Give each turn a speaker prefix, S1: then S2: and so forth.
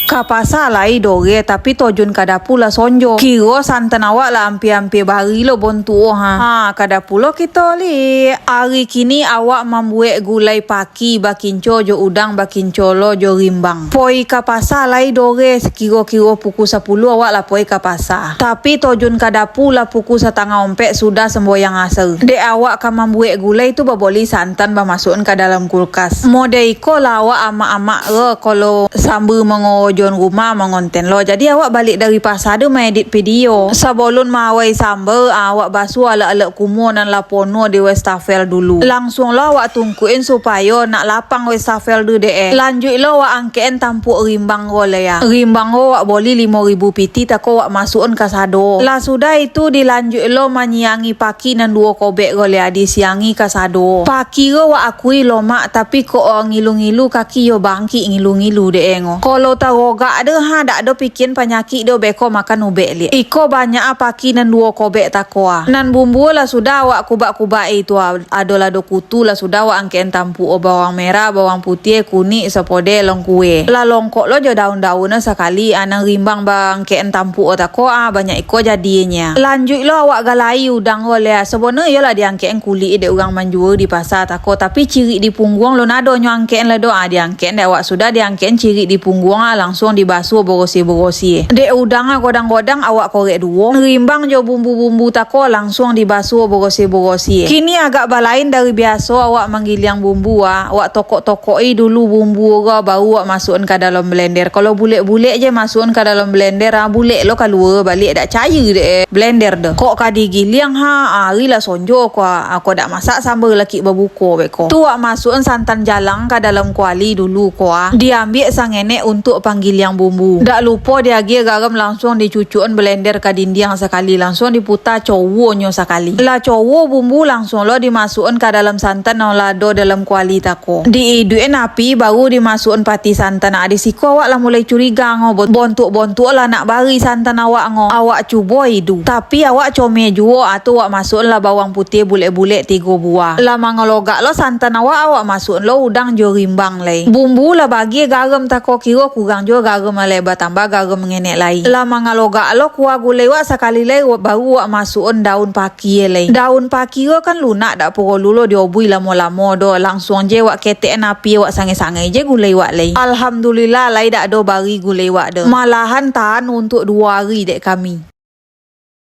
S1: Kapasa lai doge tapi tojun kadapula sonjo. Kiro santan awak lah ampi-ampi bari lo bontu ha. Kadapulo kita li. Hari kini awak membuat gulai paki bakinco jo udang bakinco lo jo rimbang. Poi kapasa lai doge sekiro-kiro pukul 10 awak lah poi kapasa. Tapi tojun kadapula pukul 7:30 sudah semboyang asar. Dek awak kan membuat gulai tu baboli santan masukkan ke dalam kulkas. Modeiko lah awak amak-amak lo kalau sambil mengojon rumah mengonten lo. Jadi awak balik dari pasar tu edit video. Sebelum mawai sambal awak basuh alak-alak kumur dan lapono di wastafel dulu. Langsung lo awak tungkuin supaya nak lapang wastafel tu deh. Lanjut lo awak angkein tampuk rimbang go le ya. Rimbang go awak boli 5.000 piti tako awak masukkan ke sado. Lah sudah itu dilanjut lo menyiangi paki dan 2 kobek go le ya disiangi ke sado. Paki go awak akui lo mak tapi kok ngilu-ngilu kaki yo bangki ngilu-ngilu deh ngo. Kalau taroga ada dak ada pikin penyakit do beko makan ubek li. Iko banyak paki dan 2 kobek takoa. Nan bumbu lah sudah awak kubak-kubak itu ada do kutu lah sudah awak angkein tampuk bawang merah, bawang putih, kuning, sepode long kue. Lah longkok lo jo daun-daun sekali anang rimbang bang angkein tampuk takoa banyak iko jadinya. Lanjut lo awak galai udang oleh sebenarnya yalah diangkein kulit de orang menjual di pasar tako tapi ciri di punggung lo nado nyo angkein lah do diangkein de awak sudah diangkein ciri di punggung langsung dibasuh berosi-berosi. Dek udang godang-godang awak korek duo. Rimbang jo bumbu-bumbu tako langsung dibasuh berosi-berosi. Kini agak balain dari biasa awak menggiling bumbu awak tokok-tokoi dulu bumbu baru awak masukkan ke dalam blender. Kalau bulet-bulet je masukkan ke dalam blender bulet lo keluar balik dak cair dek blender dah. Kok kadi giling hari lah sonjo aku dak masak sambal laki berbuko beko. Tu awak masukkan santan jalang ke dalam kuali dulu diambil sangenek untuk panggil yang bumbu. Dak lupa diagih garam langsung dicucukkan blender ke dinding sekali langsung diputar cowonyo sekali. Lah cowo bumbu langsung lo dimasukkan ke dalam santan lado dalam kuali tako. Diiduin api baru dimasukkan pati santan. Di siku awak lah mulai curiga bontuk-bontuk lah nak bari santan awak awak cuba idu. Tapi awak comel jua atau awak masukkan lah bawang putih bulet-bulet 3 buah. Lah mangalogak lo santan awak masukkan lo udang jo rimbang lai. Bumbu lah bagi garam tako kira kurang juga garam lebar tambah garam mengenek lain. Lah mangalogak lo kuah gulai wak sekali lai baru wak masukkan daun paki lai. Daun paki lo kan lunak dak perlu lo diobui lama-lama do langsung je wak ketek api wak sangai-sangai je gulai wak lai. Alhamdulillah lai dak do bari gulai wak do. Malahan tahan untuk 2 hari dek kami.